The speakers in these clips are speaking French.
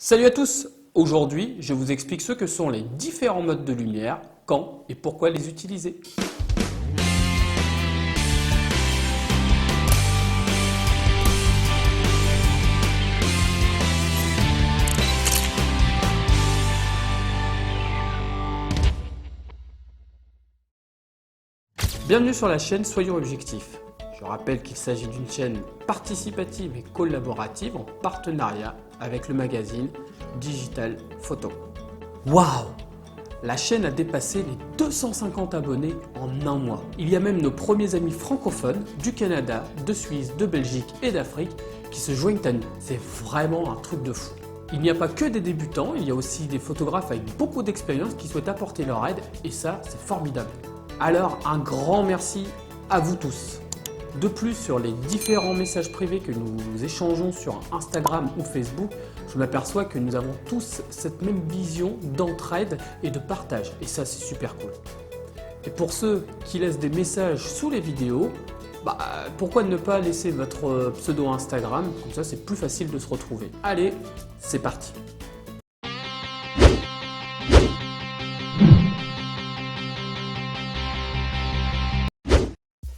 Salut à tous! Aujourd'hui, je vous explique ce que sont les différents modes de lumière, quand et pourquoi les utiliser. Bienvenue sur la chaîne Soyons Objectifs. Je rappelle qu'il s'agit d'une chaîne participative et collaborative en partenariat avec le magazine Digital Photo. Waouh! La chaîne a dépassé les 250 abonnés en un mois. Il y a même nos premiers amis francophones du Canada, de Suisse, de Belgique et d'Afrique qui se joignent à nous. C'est vraiment un truc de fou. Il n'y a pas que des débutants, il y a aussi des photographes avec beaucoup d'expérience qui souhaitent apporter leur aide et ça, c'est formidable. Alors, un grand merci à vous tous. De plus, sur les différents messages privés que nous échangeons sur Instagram ou Facebook, je m'aperçois que nous avons tous cette même vision d'entraide et de partage. Et ça, c'est super cool. Et pour ceux qui laissent des messages sous les vidéos, pourquoi ne pas laisser votre pseudo Instagram? Comme ça, c'est plus facile de se retrouver. Allez, c'est parti.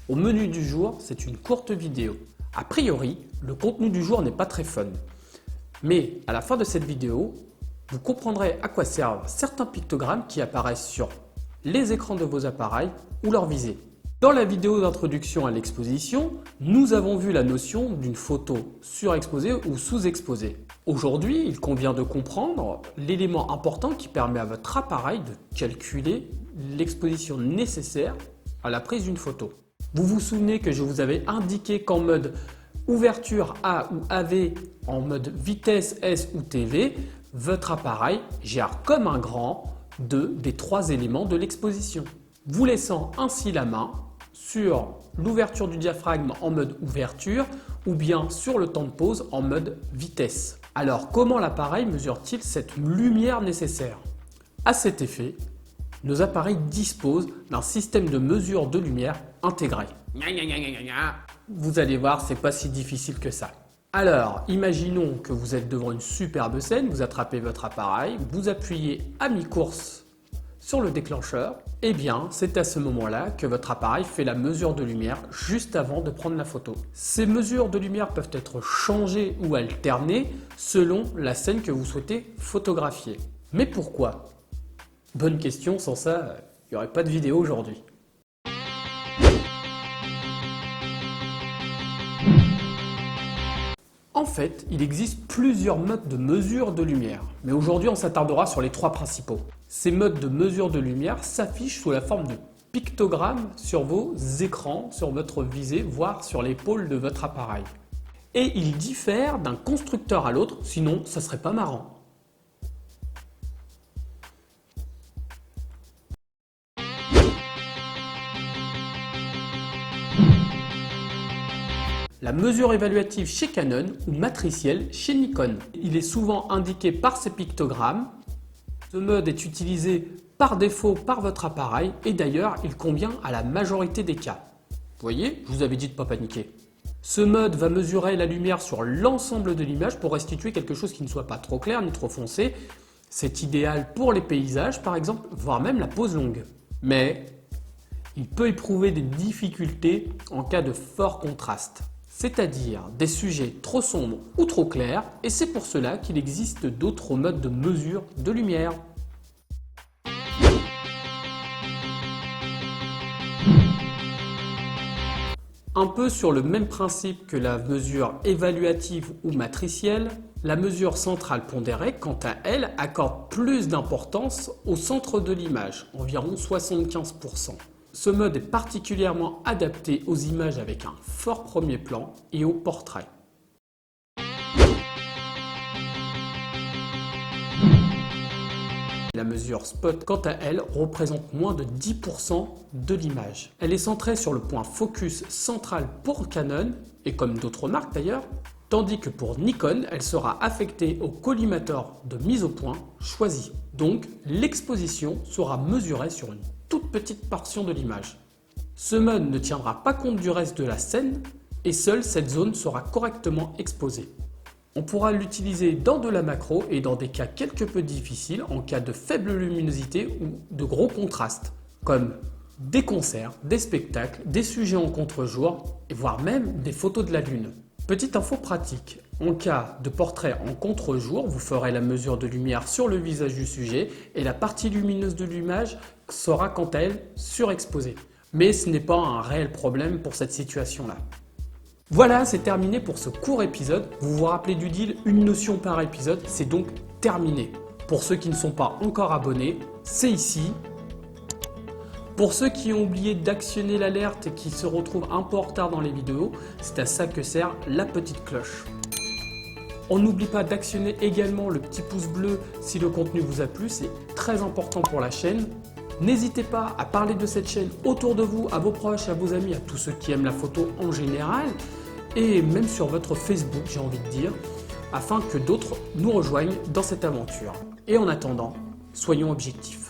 Au menu du jour, c'est une courte vidéo. A priori, le contenu du jour n'est pas très fun. Mais à la fin de cette vidéo, vous comprendrez à quoi servent certains pictogrammes qui apparaissent sur les écrans de vos appareils ou leur visée. Dans la vidéo d'introduction à l'exposition, nous avons vu la notion d'une photo surexposée ou sous-exposée. Aujourd'hui, il convient de comprendre l'élément important qui permet à votre appareil de calculer l'exposition nécessaire à la prise d'une photo. Vous vous souvenez que je vous avais indiqué qu'en mode ouverture A ou AV, en mode vitesse S ou TV, votre appareil gère comme un grand des trois éléments de l'exposition, vous laissant ainsi la main sur l'ouverture du diaphragme en mode ouverture ou bien sur le temps de pause en mode vitesse. Alors comment l'appareil mesure-t-il cette lumière nécessaire? À cet effet, nos appareils disposent d'un système de mesure de lumière intégré. Vous allez voir, c'est pas si difficile que ça. Alors, imaginons que vous êtes devant une superbe scène, vous attrapez votre appareil, vous appuyez à mi-course sur le déclencheur. Eh bien, c'est à ce moment-là que votre appareil fait la mesure de lumière juste avant de prendre la photo. Ces mesures de lumière peuvent être changées ou alternées selon la scène que vous souhaitez photographier. Mais pourquoi ? Bonne question, sans ça, il n'y aurait pas de vidéo aujourd'hui. En fait, il existe plusieurs modes de mesure de lumière, mais aujourd'hui on s'attardera sur les trois principaux. Ces modes de mesure de lumière s'affichent sous la forme de pictogrammes sur vos écrans, sur votre visée, voire sur l'épaule de votre appareil. Et ils diffèrent d'un constructeur à l'autre, sinon ça serait pas marrant. La mesure évaluative chez Canon ou matricielle chez Nikon. Il est souvent indiqué par ces pictogrammes. Ce mode est utilisé par défaut par votre appareil et d'ailleurs il convient à la majorité des cas. Vous voyez, je vous avais dit de ne pas paniquer. Ce mode va mesurer la lumière sur l'ensemble de l'image pour restituer quelque chose qui ne soit pas trop clair ni trop foncé. C'est idéal pour les paysages par exemple, voire même la pose longue. Mais il peut éprouver des difficultés en cas de fort contraste. C'est-à-dire des sujets trop sombres ou trop clairs, et c'est pour cela qu'il existe d'autres modes de mesure de lumière. Un peu sur le même principe que la mesure évaluative ou matricielle, la mesure centrale pondérée, quant à elle, accorde plus d'importance au centre de l'image, environ 75%. Ce mode est particulièrement adapté aux images avec un fort premier plan et aux portraits. La mesure spot, quant à elle, représente moins de 10% de l'image. Elle est centrée sur le point focus central pour Canon, et comme d'autres marques d'ailleurs, tandis que pour Nikon, elle sera affectée au collimateur de mise au point choisi. Donc, l'exposition sera mesurée sur une toute petite portion de l'image. Ce mode ne tiendra pas compte du reste de la scène et seule cette zone sera correctement exposée. On pourra l'utiliser dans de la macro et dans des cas quelque peu difficiles en cas de faible luminosité ou de gros contraste, comme des concerts, des spectacles, des sujets en contre-jour et voire même des photos de la lune. Petite info pratique, en cas de portrait en contre-jour, vous ferez la mesure de lumière sur le visage du sujet et la partie lumineuse de l'image sera quant à elle surexposée. Mais ce n'est pas un réel problème pour cette situation-là. Voilà, c'est terminé pour ce court épisode. Vous vous rappelez du deal, une notion par épisode, c'est donc terminé. Pour ceux qui ne sont pas encore abonnés, c'est ici. Pour ceux qui ont oublié d'actionner l'alerte et qui se retrouvent un peu en retard dans les vidéos, c'est à ça que sert la petite cloche. On n'oublie pas d'actionner également le petit pouce bleu si le contenu vous a plu, c'est très important pour la chaîne. N'hésitez pas à parler de cette chaîne autour de vous, à vos proches, à vos amis, à tous ceux qui aiment la photo en général, et même sur votre Facebook, j'ai envie de dire, afin que d'autres nous rejoignent dans cette aventure. Et en attendant, soyons objectifs.